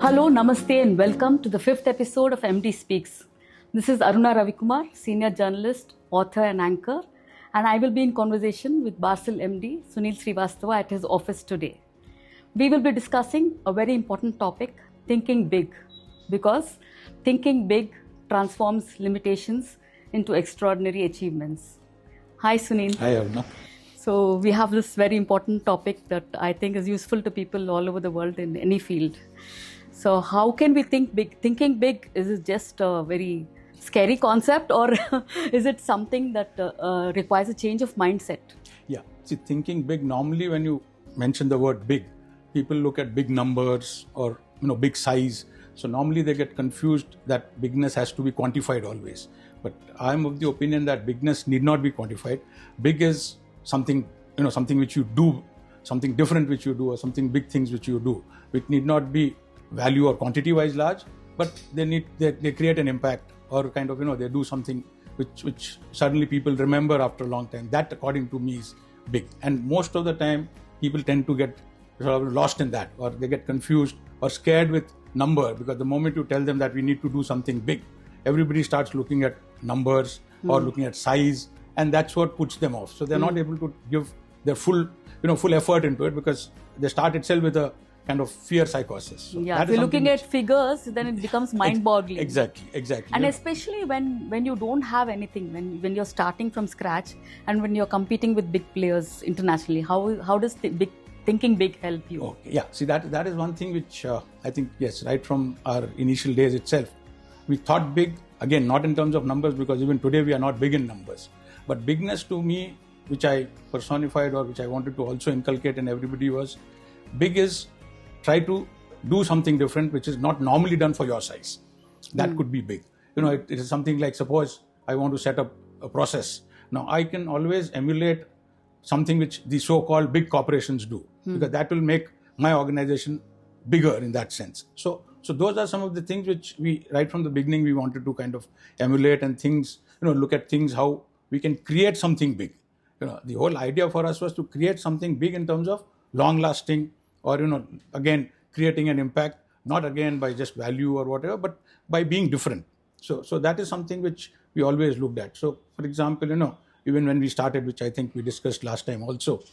Hello, Namaste, and welcome to the 5th episode of MD Speaks. This is Aruna Ravikumar, senior journalist, author, and anchor, and I will be in conversation with BARSYL MD Sunil Srivastava at his office today. We will be discussing a very important topic, thinking big, because thinking big transforms limitations into extraordinary achievements. Hi, Sunil. Hi, Aruna. So we have this very important topic that I think is useful to people all over the world in any field. So how can we think big? Thinking big, is it just a very scary concept, or is it something that requires a change of mindset? Yeah, see, thinking big, normally when you mention the word big, people look at big numbers or big size. So normally they get confused that bigness has to be quantified always. But I'm of the opinion that bigness need not be quantified. Big is something, something which you do, something different which you do, or something big things which you do, which need not be value or quantity wise large, but they create an impact, or kind of they do something which suddenly people remember after a long time. That, according to me, is big. And most of the time people tend to get sort of lost in that, or they get confused or scared with number, because the moment you tell them that we need to do something big, everybody starts looking at numbers or looking at size, and that's what puts them off. So they're not able to give their full effort into it, because they start itself with a kind of fear psychosis. So yeah, if you're looking at figures, then it becomes mind-boggling. Exactly. And especially when you don't have anything, when you're starting from scratch, and when you're competing with big players internationally, how does thinking big help you? Okay. Yeah, see, that is one thing which I think, yes, right from our initial days itself, we thought big, again, not in terms of numbers, because even today we are not big in numbers. But bigness to me, which I personified or which I wanted to also inculcate in everybody, was big is try to do something different which is not normally done for your size. That could be big. It is something like, suppose I want to set up a process. Now I can always emulate something which the so-called big corporations do, because that will make my organization bigger in that sense. So those are some of the things which we, right from the beginning, we wanted to kind of emulate, and things, look at things, how we can create something big. The whole idea for us was to create something big in terms of long lasting, or again creating an impact, not again by just value or whatever, but by being different. So that is something which we always looked at. So for example, even when we started, which I think we discussed last time also,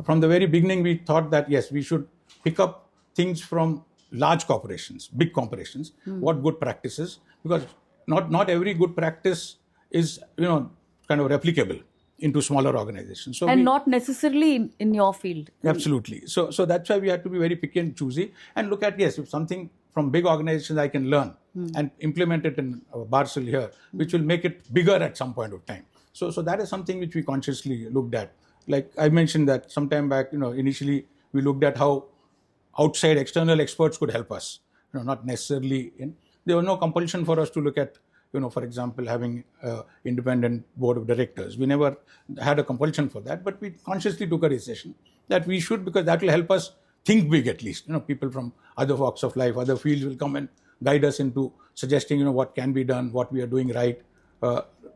from the very beginning we thought that yes, we should pick up things from large corporations, big corporations, what good practices, because not every good practice is kind of replicable into smaller organizations. So not necessarily in your field. Absolutely. So that's why we had to be very picky and choosy, and look at, yes, if something from big organizations I can learn and implement it in BARSYL here, which will make it bigger at some point of time. So that is something which we consciously looked at. Like I mentioned that sometime back, initially we looked at how outside external experts could help us. Not necessarily there was no compulsion for us to look at, for example, having an independent board of directors. We never had a compulsion for that, but we consciously took a decision that we should, because that will help us think big at least. People from other walks of life, other fields will come and guide us into suggesting, what can be done, what we are doing right.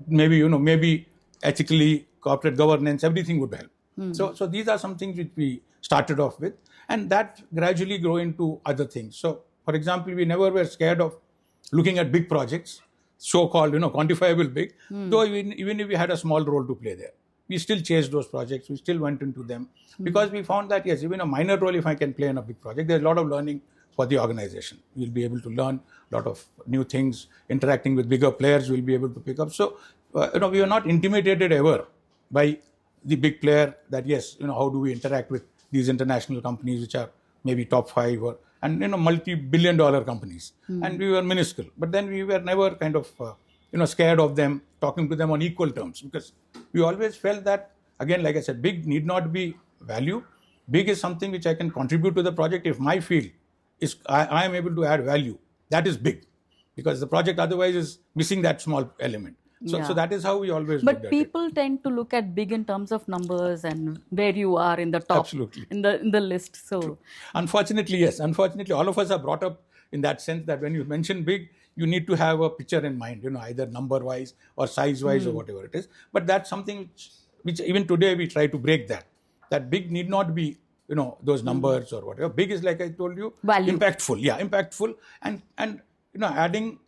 Maybe ethically, corporate governance, everything would help. So these are some things which we started off with, and that gradually grow into other things. So, for example, we never were scared of looking at big projects, so-called, quantifiable big, though even if we had a small role to play there. We still chased those projects, we still went into them, because we found that, yes, even a minor role, if I can play in a big project, there's a lot of learning for the organization. We'll be able to learn a lot of new things, interacting with bigger players, we'll be able to pick up. So, we were not intimidated ever by the big player, that, yes, how do we interact with these international companies, which are maybe top 5 or multi-billion-dollar companies, and we were minuscule. But then we were never kind of scared of them, talking to them on equal terms, because we always felt that, again, like I said, big need not be value. Big is something which I can contribute to the project. If my field is I am able to add value, that is big, because the project otherwise is missing that small element. So that is how we always looked at it. But people tend to look at big in terms of numbers and where you are in the top, absolutely, in the list. So unfortunately, yes. Unfortunately, all of us are brought up in that sense that when you mention big, you need to have a picture in mind, either number-wise or size-wise or whatever it is. But that's something which even today we try to break that big need not be, those numbers or whatever. Big is, like I told you, Value. impactful. Yeah, impactful, and adding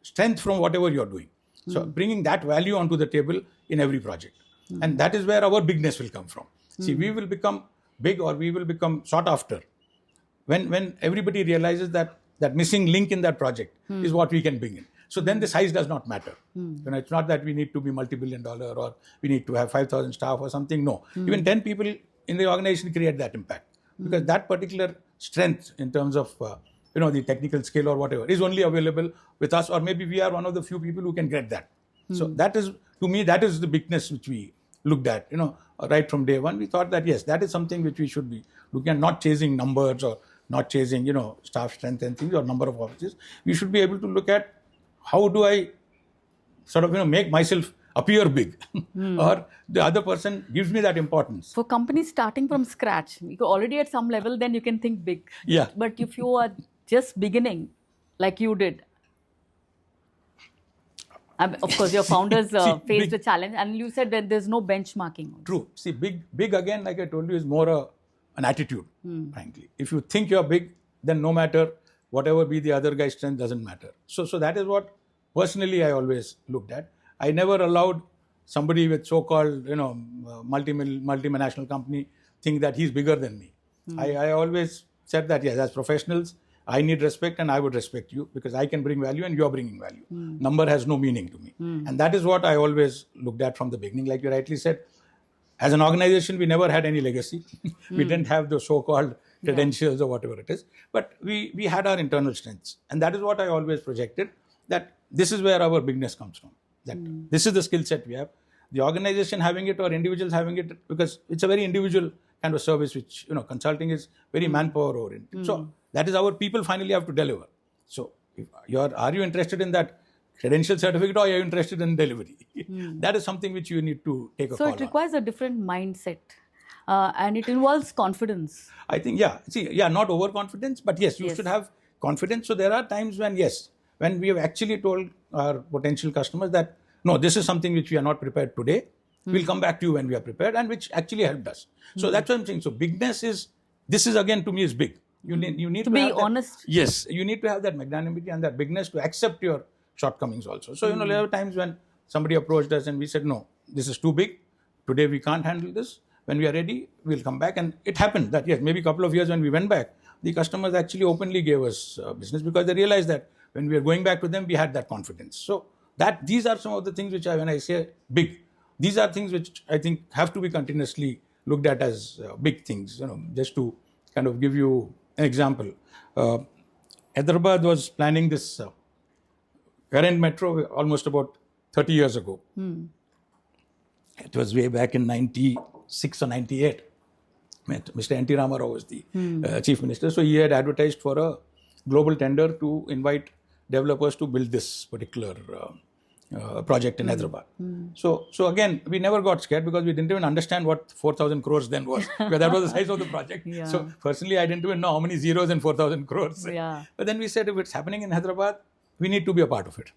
strength from whatever you're doing. So bringing that value onto the table in every project. And that is where our bigness will come from. See, we will become big, or we will become sought after when everybody realizes that missing link in that project is what we can bring in. So then the size does not matter. It's not that we need to be multi-billion-dollar or we need to have 5,000 staff or something. No, even 10 people in the organization create that impact, because that particular strength in terms of the technical skill or whatever is only available with us, or maybe we are one of the few people who can get that. So that is, to me, that is the bigness which we looked at. Right from day one, we thought that yes, that is something which we should be looking at, not chasing numbers or not chasing staff strength and things or number of offices. We should be able to look at how do I sort of make myself appear big, or the other person gives me that importance. For companies starting from scratch, you're already at some level, then you can think big. Yeah. But if you are just beginning, like you did, of course, your founders faced a challenge, and you said that there's no benchmarking. True. See, big again, like I told you, is more an attitude, frankly. If you think you're big, then no matter whatever be the other guy's strength, doesn't matter. So that is what personally I always looked at. I never allowed somebody with so-called multinational company think that he's bigger than me. I always said that yes, as professionals, I need respect, and I would respect you because I can bring value and you're bringing value. Number has no meaning to me. And that is what I always looked at from the beginning. Like you rightly said, as an organization, we never had any legacy. We didn't have the so-called credentials or whatever it is. But we had our internal strengths. And that is what I always projected, that this is where our bigness comes from. That this is the skill set we have. The organization having it or individuals having it, because it's a very individual kind of service, which, consulting is very manpower oriented. So that is our people finally have to deliver. So are you interested in that credential certificate, or are you interested in delivery? That is something which you need to take a call on. So it requires a different mindset, and it involves confidence. I think, not overconfidence, but yes, you should have confidence. So there are times when we have actually told our potential customers that, no, this is something which we are not prepared today. We'll come back to you when we are prepared, and which actually helped us. So that's what I'm saying. So bigness this is again, to me, is big. You need to be honest. Yes, you need to have that magnanimity and that bigness to accept your shortcomings also. So, there are times when somebody approached us and we said, no, this is too big. Today we can't handle this. When we are ready, we'll come back. And it happened that, yes, maybe a couple of years when we went back, the customers actually openly gave us business, because they realized that when we were going back to them, we had that confidence. So these are some of the things which when I say big, these are things which I think have to be continuously looked at as big things. Just to kind of give you an example. Hyderabad was planning this current metro almost about 30 years ago. It was way back in 96 or 98. Mr. N.T. Rama Rao was the chief minister. So he had advertised for a global tender to invite developers to build this particular project in Hyderabad. So again, we never got scared, because we didn't even understand what 4,000 crores then was, because that was the size of the project. So personally, I didn't even know how many zeros in 4,000 crores. But then we said, if it's happening in Hyderabad, we need to be a part of it.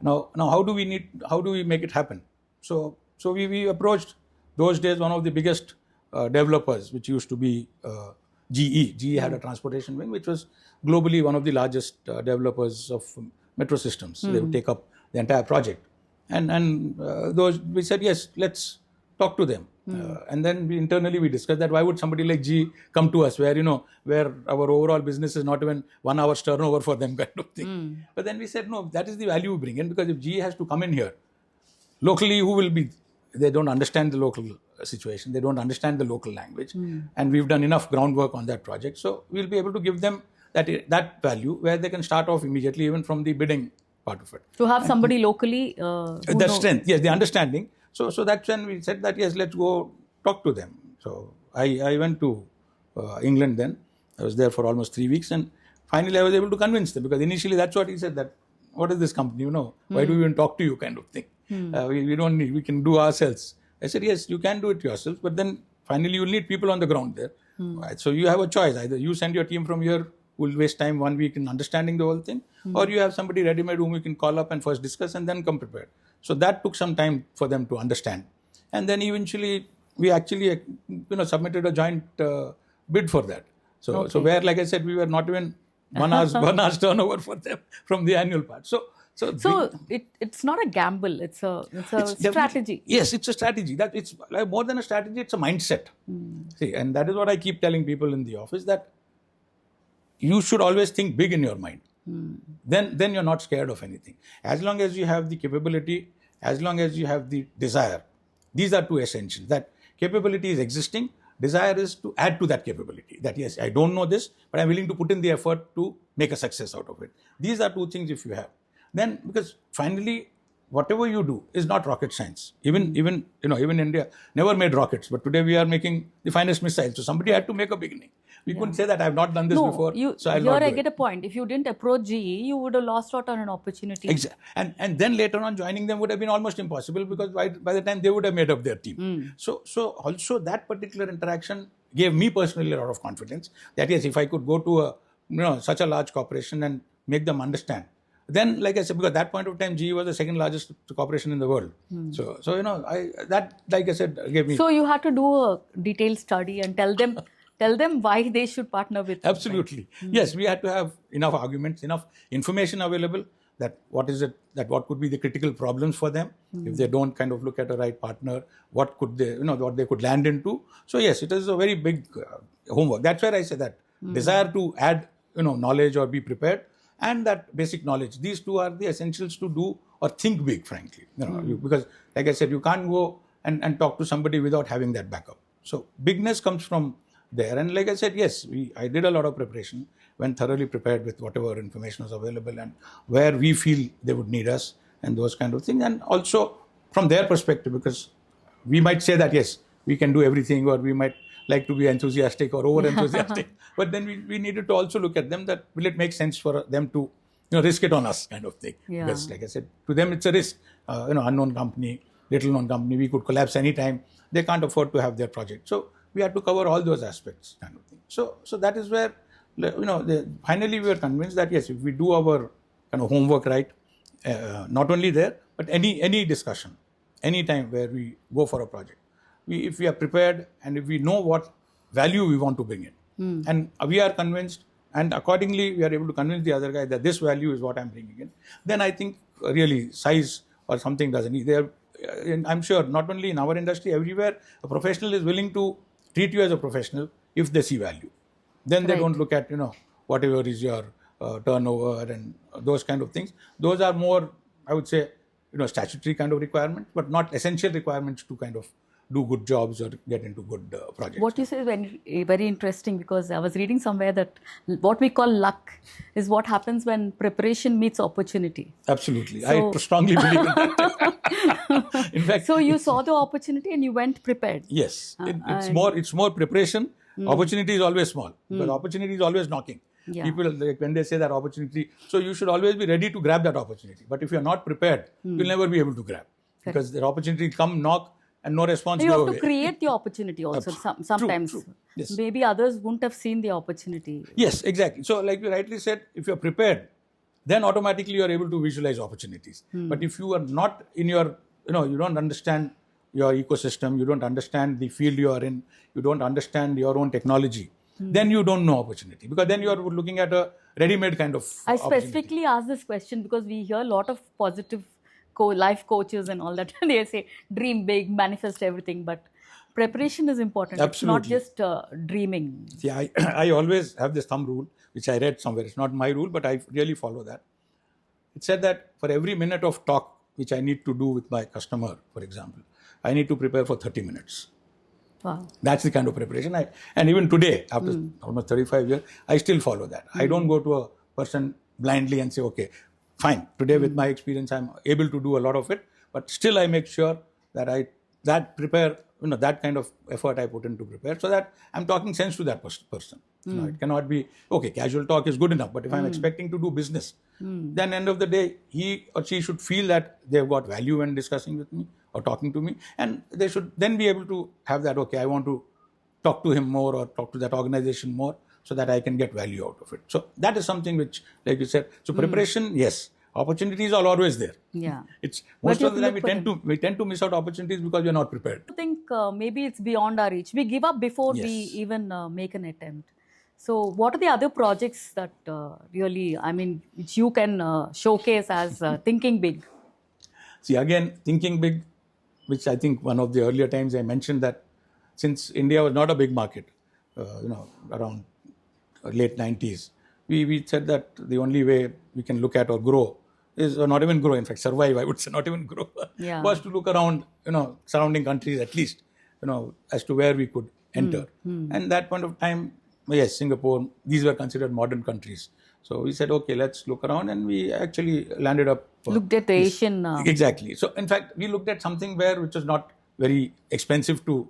Now how do we make it happen? So we approached those days one of the biggest developers, which used to be GE. GE had a transportation wing, which was globally one of the largest developers of metro systems. They would take up the entire project. And we said, yes, let's talk to them. And then internally we discussed that why would somebody like GE come to us, where our overall business is not even 1 hour's turnover for them, kind of thing. But then we said, no, that is the value we bring in, because if GE has to come in here, locally, who will be? They don't understand the local situation. They don't understand the local language. And we've done enough groundwork on that project. So we'll be able to give them that value, where they can start off immediately, even from the bidding part of it. To have somebody locally. The strength, yes, the understanding. So that's when we said that, yes, let's go talk to them. So I went to England then. I was there for almost 3 weeks. And finally, I was able to convince them, because initially that's what he said, that what is this company, why do we even talk to you, kind of thing. We don't need, we can do ourselves. I said, yes, you can do it yourself, but then finally you'll need people on the ground there. Right? So you have a choice. Either you send your team from here, who will waste time 1 week in understanding the whole thing, or you have somebody ready-made whom you can call up and first discuss and then come prepared. So that took some time for them to understand. And then eventually we actually submitted a joint bid for that. So where, like I said, we were not even 1 hour's turnover for them from the annual part. So it's not a gamble. It's a strategy. Yes, it's a strategy. That it's like more than a strategy. It's a mindset. See, and that is what I keep telling people in the office, that you should always think big in your mind. Then you're not scared of anything. As long as you have the capability, as long as you have the desire, these are two essentials. That capability is existing. Desire is to add to that capability. That yes, I don't know this, but I'm willing to put in the effort to make a success out of it. These are two things if you have. Then, because finally, whatever you do is not rocket science. Even India never made rockets, but today we are making the finest missiles. So somebody had to make a beginning. We couldn't say that I've not done this before. So I'll not do I get a point. If you didn't approach GE, you would have lost out on an opportunity. Exactly. And then later on joining them would have been almost impossible, because by the time they would have made up their team. So also that particular interaction gave me personally a lot of confidence that yes, if I could go to such a large corporation and make them understand. Then, like I said, because at that point of time, GE was the second largest corporation in the world. So that, like I said, gave me. So you had to do a detailed study and tell them why they should partner with you. Absolutely. Yes, we had to have enough arguments, enough information available, that what could be the critical problems for them if they don't kind of look at a right partner, what could they, what they could land into. So yes, it is a very big homework. That's where I say that desire to add, knowledge or be prepared, and that basic knowledge. These two are the essentials to do or think big, frankly. Because, like I said, you can't go and talk to somebody without having that backup. So bigness comes from there. And like I said, yes, I did a lot of preparation, went thoroughly prepared with whatever information was available and where we feel they would need us and those kind of things. And also from their perspective, because we might say that, yes, we can do everything, or we might like to be enthusiastic or over-enthusiastic. But then we needed to also look at them, that will it make sense for them to risk it on us, kind of thing. Yeah. Because like I said, to them it's a risk. Unknown company, little known company, we could collapse anytime. They can't afford to have their project. So we had to cover all those aspects, kind of thing. So that is where, finally we were convinced that yes, if we do our kind of homework right, not only there, but any discussion, any time where we go for a project, if we are prepared and if we know what value we want to bring in, and we are convinced, and accordingly we are able to convince the other guy that this value is what I'm bringing in, then I think really size or something doesn't need. I'm sure not only in our industry, everywhere, a professional is willing to treat you as a professional if they see value. Then they don't look at, whatever is your turnover and those kind of things. Those are more, I would say, statutory kind of requirements, but not essential requirements to kind of do good jobs or get into good projects. What you say is very, very interesting, because I was reading somewhere that what we call luck is what happens when preparation meets opportunity. Absolutely. I strongly believe in that. In fact, so you saw the opportunity and you went prepared. Yes. It's more preparation. Opportunity is always small, because opportunity is always knocking. Yeah. People, when they say that opportunity, so you should always be ready to grab that opportunity. But if you're not prepared, you'll never be able to grab. Because the opportunity come, knock, and no response. You have to create the opportunity also. Sometimes true. Yes. Maybe others wouldn't have seen the opportunity. Yes, exactly. So like you rightly said, if you're prepared, then automatically you're able to visualize opportunities. But if you are not in your, you don't understand your ecosystem, you don't understand the field you are in, you don't understand your own technology, then you don't know opportunity. Because then you are looking at a ready-made kind of I specifically asked this question because we hear a lot of positive life coaches and all that. They say dream big, manifest everything, but preparation is important. Absolutely. It's not just dreaming. See, I always have this thumb rule, which I read somewhere. It's not my rule, but I really follow that. It said that for every minute of talk which I need to do with my customer, for example, I need to prepare for 30 minutes. Wow. That's the kind of preparation. And even today, after almost 35 years, I still follow that. I don't go to a person blindly and say, okay, fine, today with my experience, I'm able to do a lot of it, but still I make sure that prepare, that kind of effort I put in to prepare, so that I'm talking sense to that person. It cannot be, okay, casual talk is good enough, but if I'm expecting to do business, then end of the day, he or she should feel that they've got value when discussing with me or talking to me, and they should then be able to have that, okay, I want to talk to him more or talk to that organization more, so that I can get value out of it. So that is something which, like you said, so preparation, yes, Opportunities are always there. Yeah. It's But most you of the have time to look for we tend to miss out opportunities because we are not prepared. I think maybe it's beyond our reach. We give up before we Yes. even make an attempt. So, what are the other projects that really, I mean, which you can showcase as thinking big? See, again, thinking big, which I think one of the earlier times I mentioned that since India was not a big market, around late 90s, we said that the only way we can look at or grow is, or not even grow, in fact, survive, I would say, not even grow, Yeah. was to look around, surrounding countries at least, as to where we could enter. And that point of time, yes, Singapore, these were considered modern countries. So we said, okay, let's look around, and we actually landed up. Looked at the Yes, Asian. exactly. So in fact, we looked at something which was not very expensive to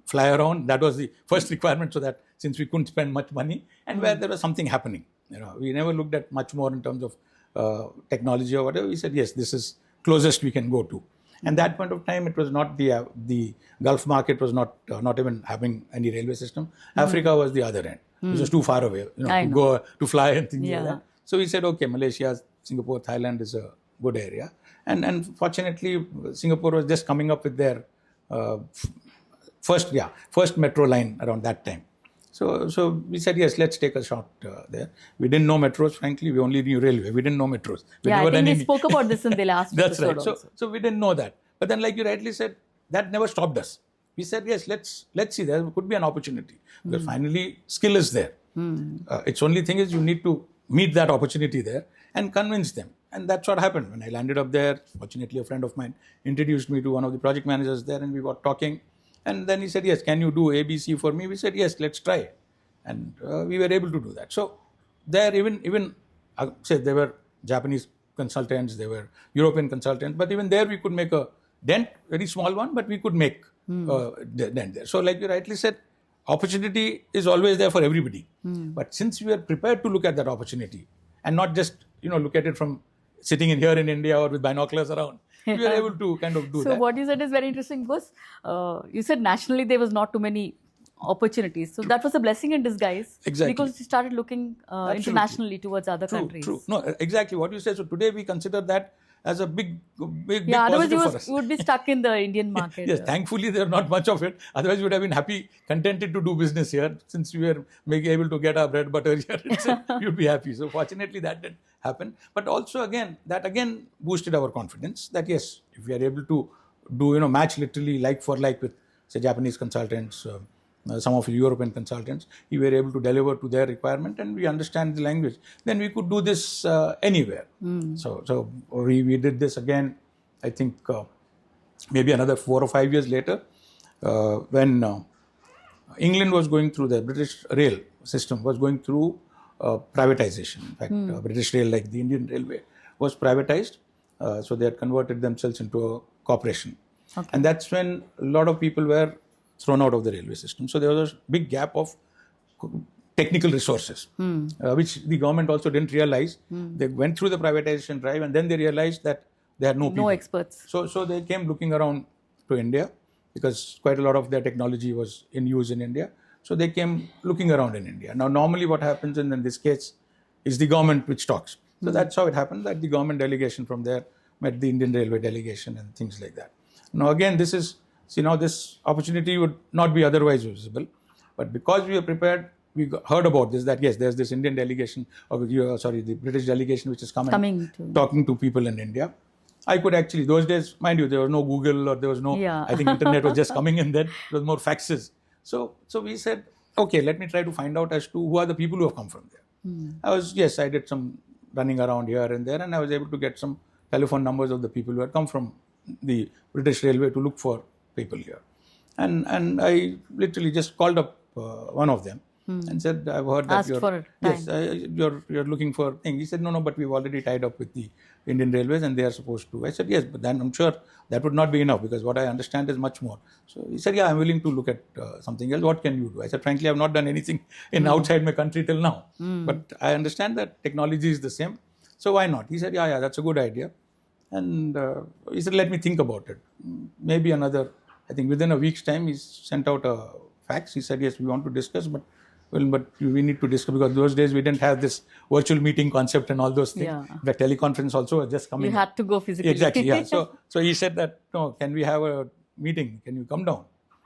fly around. That was the first requirement, so that since we couldn't spend much money, and where there was something happening. We never looked at much more in terms of technology or whatever. We said, yes, this is closest we can go to. And that point of time, it was not the Gulf market was not even having any railway system. Africa was the other end, which was too far away, go to fly and things like that. So we said, okay, Malaysia, Singapore, Thailand is a good area. And fortunately, Singapore was just coming up with their first metro line around that time. So we said, yes, let's take a shot there. We didn't know metros, frankly. We only knew railway. We didn't know metros. I think we spoke about this in the last That's episode right. also. So we didn't know that. But then, like you rightly said, that never stopped us. We said, yes, let's see. There could be an opportunity. Because finally, skill is there. Its only thing is you need to meet that opportunity there and convince them. And that's what happened. When I landed up there, fortunately, a friend of mine introduced me to one of the project managers there, and we got talking. And then he said, yes, can you do ABC for me? We said, yes, let's try. And we were able to do that. So there, even say there were Japanese consultants, there were European consultants, but even there we could make a dent, very small one, but we could make a dent there. So like you rightly said, opportunity is always there for everybody. But since we are prepared to look at that opportunity and not just, look at it from sitting in here in India or with binoculars around, we were able to kind of do that. So what you said is very interesting because you said nationally there was not too many opportunities. So that was a blessing in disguise. Exactly. Because you started looking internationally towards other countries. True. No, exactly what you said. So today we consider that as a big otherwise positive for us. You would be stuck in the Indian market. Yes, thankfully there's not much of it. Otherwise we would have been happy, contented to do business here. Since we were able to get our bread butter here, you'd be happy. So fortunately that didn't happen. But also again, that boosted our confidence that yes, if we are able to do, match literally like for like with say Japanese consultants, some of the European consultants, we were able to deliver to their requirement and we understand the language, then we could do this anywhere. So we did this again, I think maybe another 4 or 5 years later, when England was going through, the British rail system was going through privatization. In fact, British Rail, like the Indian Railway, was privatized. So they had converted themselves into a corporation. Okay. And that's when a lot of people were thrown out of the railway system. So there was a big gap of technical resources, which the government also didn't realize. They went through the privatization drive and then they realized that they had no people. No experts. So they came looking around to India because quite a lot of their technology was in use in India. So they came looking around in India. Now, normally what happens in this case is the government which talks. So that's how it happened, that the government delegation from there met the Indian Railway delegation and things like that. Now, again, this opportunity would not be otherwise visible. But because we were prepared, we heard about this, that yes, there's this Indian delegation, the British delegation which is coming talking to people in India. I could actually, those days, mind you, there was no Google or there was no, I think internet was just coming in then. There was more faxes. So we said, okay, let me try to find out as to who are the people who have come from there. I did some running around here and there and I was able to get some telephone numbers of the people who had come from the British Railway to look for people here. And I literally just called up one of them and said, I've heard that you're looking for things. He said, no, but we've already tied up with the Indian Railways and they are supposed to. I said, yes, but then I'm sure that would not be enough because what I understand is much more. So he said, yeah, I'm willing to look at something else. What can you do? I said, frankly, I've not done anything outside my country till now. But I understand that technology is the same. So why not? He said, yeah, that's a good idea. And he said, let me think about it. Maybe I think within a week's time, he sent out a fax. He said, yes, we want to discuss, but well, but we need to discuss, because those days we didn't have this virtual meeting concept and all those things. Yeah. The teleconference also was just coming. You had to go physically. Exactly, yeah. So he said that, no, can we have a meeting? Can you come down?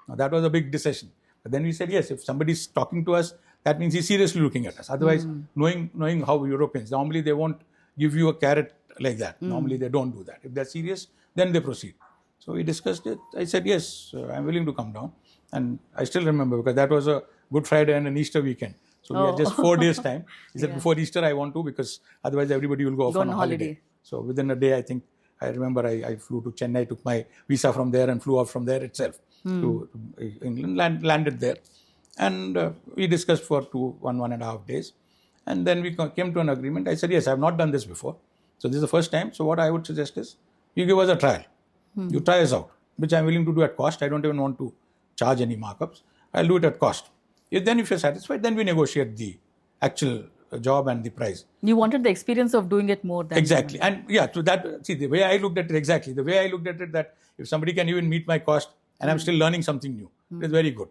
Now, that was a big decision. But then we said, yes, if somebody's talking to us, that means he's seriously looking at us. Otherwise, knowing how Europeans, normally they won't give you a carrot like that. Normally they don't do that. If they're serious, then they proceed. So we discussed it. I said, yes, I'm willing to come down. And I still remember, because that was a Good Friday and an Easter weekend. So we had just 4 days time. He said, before Easter I want to, because otherwise everybody will go off on a holiday. So within a day, I think, I remember I flew to Chennai, took my visa from there and flew off from there itself to England, landed there. And we discussed for 1.5 days. And then we came to an agreement. I said, yes, I have not done this before. So this is the first time. So what I would suggest is, you give us a trial. You try us out, which I'm willing to do at cost. I don't even want to charge any markups. I'll do it at cost. If you're satisfied, then we negotiate the actual job and the price. You wanted the experience of doing it more than... Exactly. And yeah, so that, see, the way I looked at it, exactly. The way I looked at it, that if somebody can even meet my cost and I'm still learning something new, it's very good.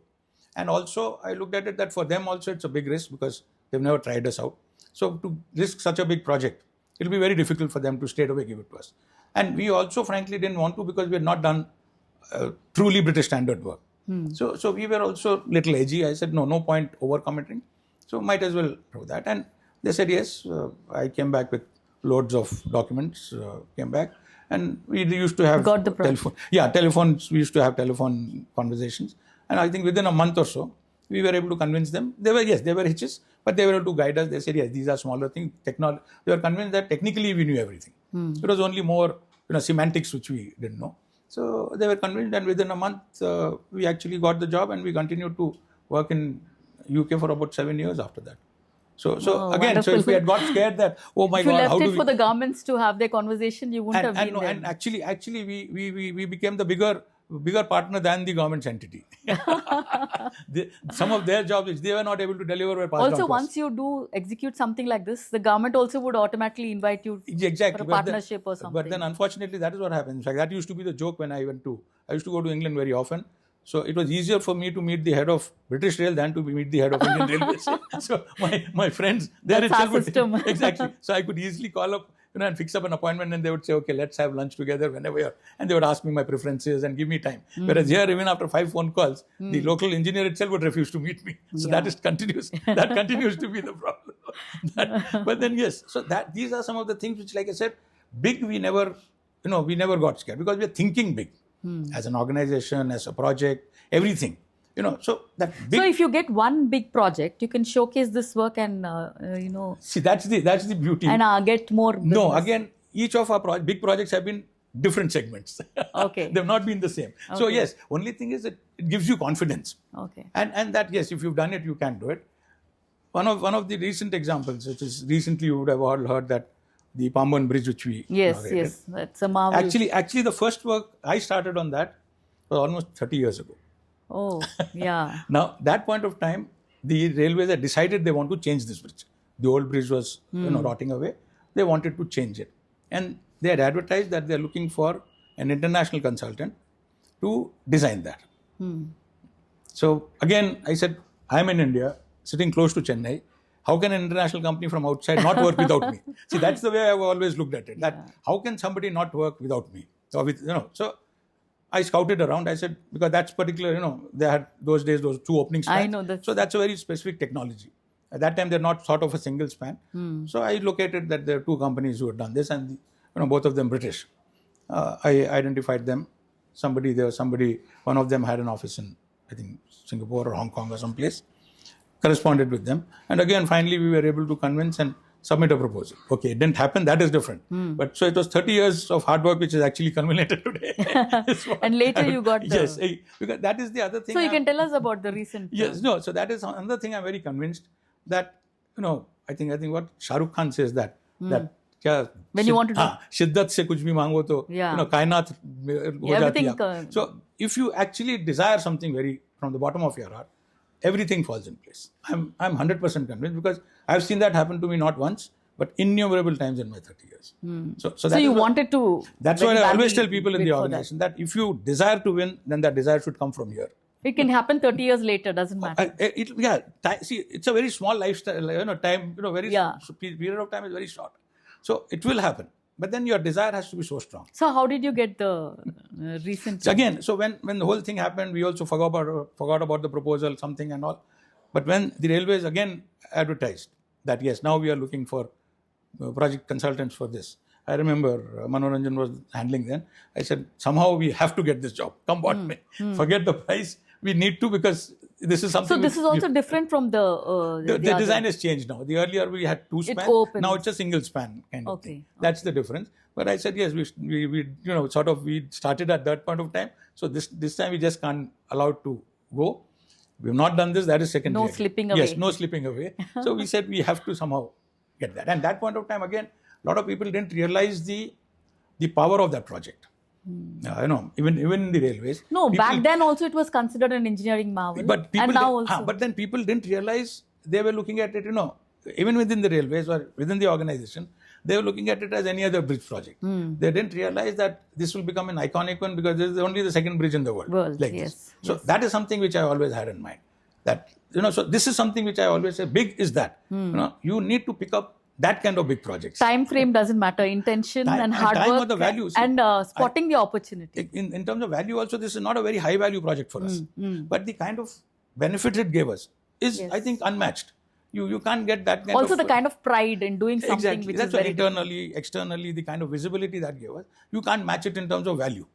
And also, I looked at it that for them also it's a big risk, because they've never tried us out. So to risk such a big project, it'll be very difficult for them to straight away give it to us. And we also frankly didn't want to, because we had not done truly British standard work. So we were also little edgy. I said, no point over-committing. So might as well do that. And they said, yes. I came back with loads of documents, came back. And we used to have telephone. Yeah, telephones. We used to have telephone conversations. And I think within a month or so, we were able to convince them. They were hitches, but they were able to guide us. They said, yes, these are smaller things. They were convinced that technically we knew everything. It was only more semantics which we didn't know. So they were convinced, and within a month, we actually got the job, and we continued to work in UK for about 7 years after that. So again, wonderful. So if we had got scared that, oh my God, how do we... If you left it for the governments to have their conversation, you wouldn't have been there. And actually, we became the bigger partner than the government's entity. Some of their jobs which they were not able to deliver were passed on to us. Also, once you do execute something like this, the government also would automatically invite you for a partnership or something. But then unfortunately, that is what happens. In fact, that used to be the joke when I used to go to England very often. So it was easier for me to meet the head of British Rail than to meet the head of Indian Railways. So my friends, that's our system. Exactly. So I could easily call up, and fix up an appointment, and they would say, okay, let's have lunch together whenever you're... And they would ask me my preferences and give me time. Whereas here, even after 5 phone calls, the local engineer itself would refuse to meet me. So that continues to be the problem. But then, yes, so these are some of the things which, like I said, big, we never got scared, because we're thinking big as an organization, as a project, everything. So that big... So if you get one big project, you can showcase this work and, See, that's the beauty. And get more business. No, again, each of our big projects have been different segments. Okay. They've not been the same. Okay. So yes, only thing is that it gives you confidence. Okay. And that, yes, if you've done it, you can do it. One of the recent examples, which is recently you would have all heard that the Pamban bridge which we inaugurated. Yes, that's a marvel. Actually, the first work I started on that was almost 30 years ago. Oh, yeah. Now, that point of time, the railways had decided they want to change this bridge. The old bridge was rotting away. They wanted to change it. And they had advertised that they're looking for an international consultant to design that. So again, I said, I'm in India, sitting close to Chennai. How can an international company from outside not work without me? See, that's the way I've always looked at it. That how can somebody not work without me? Or so I scouted around. I said, because that's particular, they had those days, those 2 opening spans. I know that. So that's a very specific technology. At that time, they're not sort of a single span. So I located that there are 2 companies who had done this, and both of them British. I identified them. One of them had an office in, I think, Singapore or Hong Kong or someplace. Corresponded with them. And again, finally, we were able to convince and submit a proposal. Okay, it didn't happen, that is different. But so it was 30 years of hard work which is actually culminated today. And later you got the... Yes, because that is the other thing. So you can tell us about the recent... Yes, no, so that is another thing I'm very convinced that, I think what Shah Rukh Khan says that when you want to do... Shiddat se kuch bhi mango to, kainat ho jati hai. So if you actually desire something from the bottom of your heart, everything falls in place. I'm 100% convinced, because I've seen that happen to me not once, but innumerable times in my 30 years. So you wanted to... That's why I always tell people in the organization that if you desire to win, then that desire should come from here. It can happen 30 years later, doesn't matter. See, it's a very small lifestyle, time, very period of time is very short. So it will happen. But then your desire has to be so strong. So how did you get the recent? So again, when the whole thing happened, we also forgot about the proposal, something and all. But when the railways again advertised that yes, now we are looking for project consultants for this. I remember Manoranjan was handling then. I said, somehow we have to get this job. Come what may. Forget the price. We need to, because this is something. So this is also different from the design has changed now. The earlier we had two spans. Now it's a single span kind of thing. That's the difference. But I said yes, we started at that point of time. So this time we just can't allow it to go. We have not done this. That is secondary. No slipping away. Yes, no slipping away. So we said we have to somehow get that. And that point of time again, a lot of people didn't realize the power of that project. Even in the railways. No, back then also it was considered an engineering marvel. But then people didn't realize they were looking at it, even within the railways or within the organization, they were looking at it as any other bridge project. They didn't realize that this will become an iconic one because this is only the second bridge in the world. This. So that is something which I always had in mind. That, so this is something which I always say, big is that. You need to pick up that kind of big projects. Time frame doesn't matter. Intention and hard work or the values. And spotting the opportunity. In terms of value also, this is not a very high value project for us. But the kind of benefit it gave us is, I think, unmatched. You can't get that kind also the kind of pride in doing something which That's is very internally, externally, the kind of visibility that gave us. You can't match it in terms of value.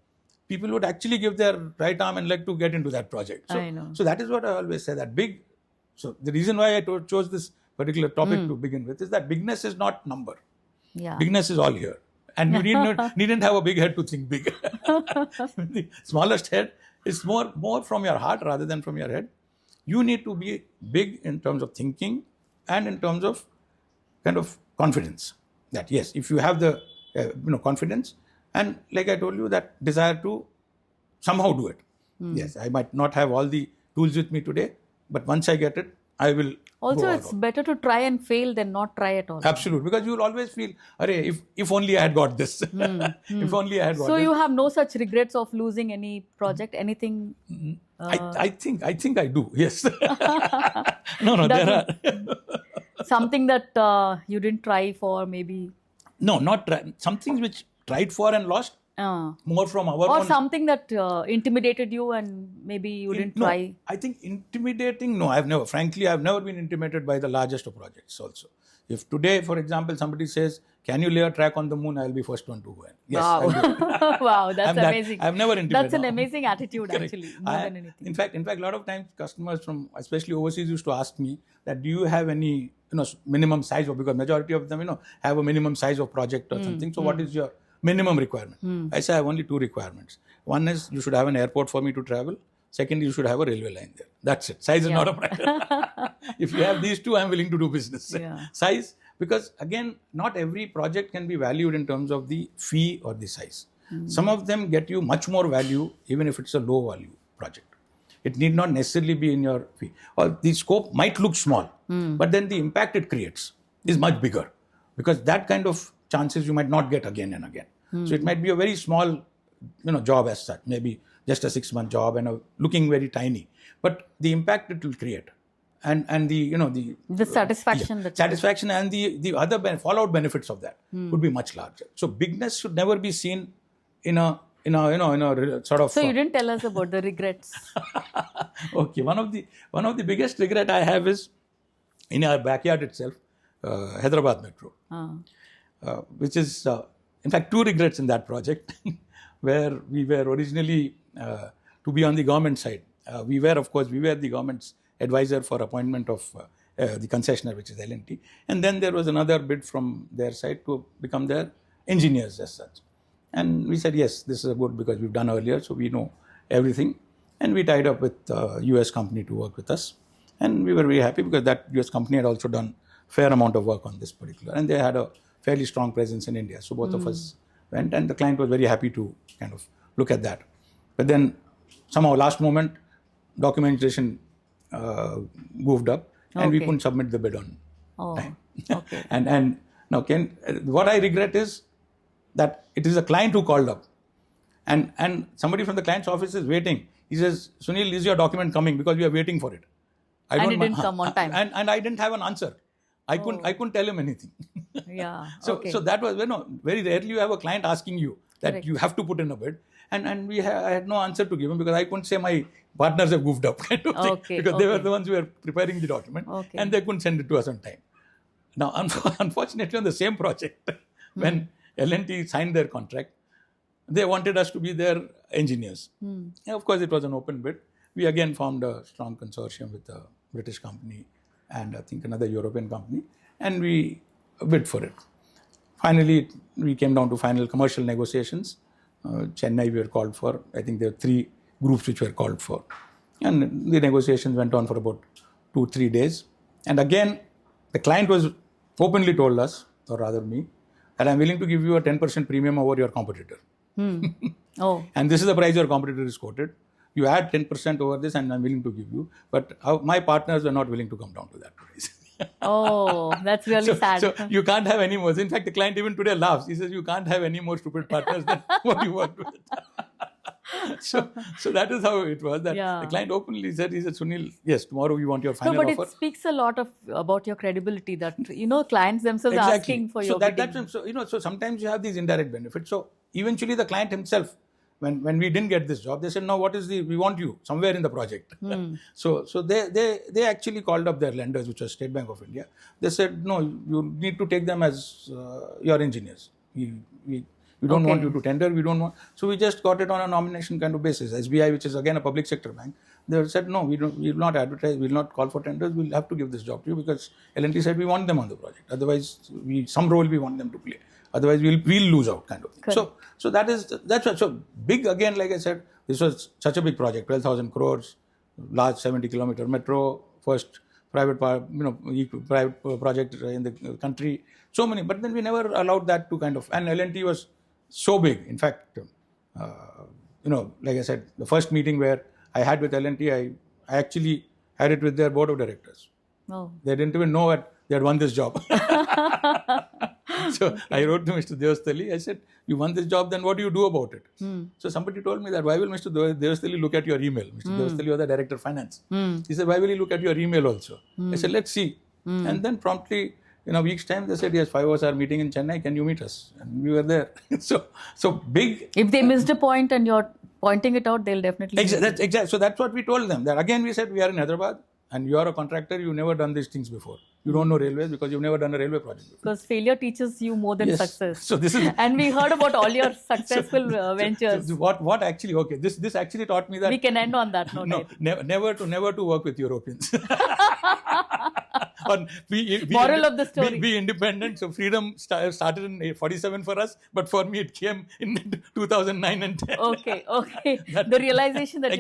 People would actually give their right arm and leg to get into that project. So, I know. So that is what I always say, that big. So the reason why I chose this particular topic to begin with is that bigness is not number. Yeah. Bigness is all here. And you needn't have a big head to think big. The smallest head is more from your heart rather than from your head. You need to be big in terms of thinking and in terms of kind of confidence. That yes, if you have the confidence and like I told you, that desire to somehow do it. Yes, I might not have all the tools with me today, but once I get it, I will. Also, it's better to try and fail than not try at all. Absolutely, because you will always feel, if only I had got this. If only I had got this. So you have no such regrets of losing any project, anything? I think I do. Yes. No, there are something that you didn't try for, maybe. No, not try. Some things which tried for and lost. More from our or own. Something that intimidated you and maybe you didn't try. I think intimidating, no, I've never been intimidated by the largest of projects also. If today, for example, somebody says, can you lay a track on the moon, I'll be first one to go in. Yes, wow. Wow, that's amazing. I've never intimidated. That's an amazing attitude actually, more than anything. In fact, a lot of times customers from, especially overseas, used to ask me that, do you have any minimum size of, because majority of them, have a minimum size of project or something. So what is your minimum requirement? I say I have only two requirements. One is you should have an airport for me to travel. Second, you should have a railway line there. That's it. Size is not a problem. If you have these two, I'm willing to do business. Yeah. Size, because again, not every project can be valued in terms of the fee or the size. Some of them get you much more value even if it's a low value project. It need not necessarily be in your fee. Or the scope might look small, but then the impact it creates is much bigger, because that kind of chances you might not get again and again. So it might be a very small, job as such, maybe just a 6-month job and looking very tiny, but the impact it will create, and the satisfaction, satisfaction and the other fallout benefits of that would be much larger. So bigness should never be seen in a sort of. So you didn't tell us about the regrets. Okay, one of the biggest regret I have is in our backyard itself, Hyderabad Metro, which is. In fact, two regrets in that project, where we were originally to be on the government side. We were the government's advisor for appointment of the concessionaire, which is L&T. And then there was another bid from their side to become their engineers as such. And we said, yes, this is good because we've done earlier, so we know everything. And we tied up with a US company to work with us. And we were very happy because that US company had also done fair amount of work on this particular. And they had a fairly strong presence in India. So both of us went, and the client was very happy to kind of look at that. But then somehow last moment, documentation goofed up and we couldn't submit the bid on time. Okay. and now what I regret is that it is a client who called up and somebody from the client's office is waiting. He says, Sunil, is your document coming? Because we are waiting for it. And it didn't come on time. And I didn't have an answer. I couldn't tell him anything. Yeah. So that was, very rarely you have a client asking you that Correct. you have to put in a bid. And I had no answer to give him because I couldn't say my partners have goofed up kind of thing. Because they were the ones who were preparing the document. And they couldn't send it to us on time. Now, unfortunately, on the same project, when L&T signed their contract, they wanted us to be their engineers. Of course, it was an open bid. We again formed a strong consortium with a British company and I think another European company, and we bid for it. Finally, we came down to final commercial negotiations. Chennai we were called for. I think there were 3 groups which were called for. And the negotiations went on for about 2-3 days. And again, the client was openly told us, or rather me, that I'm willing to give you a 10% premium over your competitor. And this is the price your competitor is quoted. You add 10% over this and I'm willing to give you. But my partners were not willing to come down to that price. That's really sad. So you can't have any more. In fact, the client even today laughs. He says, you can't have any more stupid partners than what you worked with. So that is how it was. That the client openly said, he said, Sunil, yes, tomorrow we want your final offer. But it speaks a lot about your credibility that, clients themselves are asking for your bidding. So sometimes you have these indirect benefits. So eventually the client himself, when we didn't get this job, they said, no, we want you somewhere in the project. So they actually called up their lenders, which was State Bank of India. They said, no, you need to take them as your engineers. We don't want you to tender. We don't want. So we just got it on a nomination kind of basis. SBI, which is again a public sector bank, they said, no, we will not advertise. We will not call for tenders. We'll have to give this job to you because L&T said we want them on the project. Otherwise, some role we want them to play. Otherwise, we'll lose out kind of thing. So that's what. So big again, like I said, this was such a big project, 12,000 crores, large 70-kilometer metro, first private project in the country. So many, but then we never allowed that to kind of. And L&T was so big. In fact, like I said, the first meeting where I had with L&T, I actually had it with their board of directors. They didn't even know that they had won this job. So I wrote to Mr. Devastali. I said, you won this job, then what do you do about it? So somebody told me that, why will Mr. Devastali look at your email? Mr. Devastali was the director of finance. He said, why will he look at your email also? I said, let's see. And then promptly, in a week's time, they said, yes, 5 hours are meeting in Chennai. Can you meet us? And we were there. So big. If they missed a point and you're pointing it out, they'll definitely. Exactly. So that's what we told them. That again, we said, we are in Hyderabad and you are a contractor. You've never done these things before. You don't know railways because you've never done a railway project before. Because failure teaches you more than success. So this is. And we heard about all your successful ventures. So what actually? Okay, this actually taught me that we can end on that note. No, never to work with Europeans. Moral of the story. Be independent. So freedom started in 47 for us, but for me it came in 2009 and 10. Okay. The realization that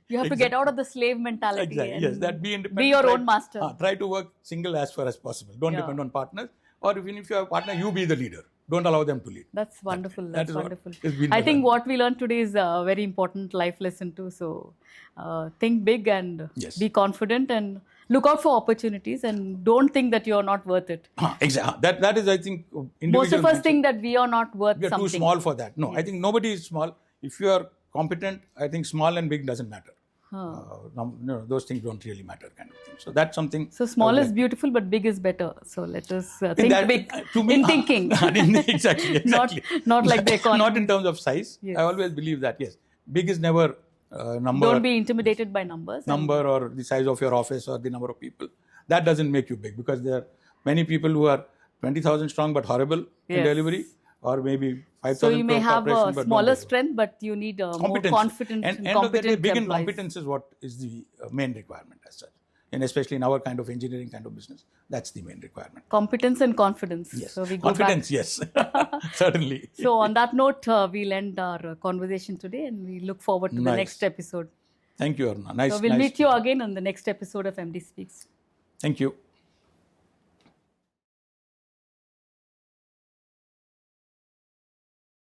you have to get out of the slave mentality. Exactly. Yes, that be independent. Be your own master. Try to work single as far as possible. Don't depend on partners. Or even if you have a partner, you be the leader. Don't allow them to lead. That's wonderful. That's wonderful. I think what we learned today is a very important life lesson too. So think big and be confident and look out for opportunities and don't think that you're not worth it. Exactly. That is, I think, most of us think that we are not worth something. We are too small for that. No, I think nobody is small. If you are competent, I think small and big doesn't matter. Those things don't really matter kind of thing. So that's something. So small is beautiful, but big is better. So let us think big in thinking. Exactly. Not like the economy. Not in terms of size. Yes. I always believe that, yes. Big is never number. Don't be intimidated by numbers. Number or the size of your office or the number of people. That doesn't make you big because there are many people who are 20,000 strong but horrible in delivery. Or maybe 5,000. So you may have a smaller strength, but you need a more confident and end of the day, big in competence is what is the main requirement as such. And especially in our kind of engineering kind of business, that's the main requirement. Competence and confidence. Yes. So we go confidence, yes. Certainly. So on that note, we'll end our conversation today and we look forward to the next episode. Thank you, Aruna. Nice. So we'll meet you again on the next episode of MD Speaks. Thank you.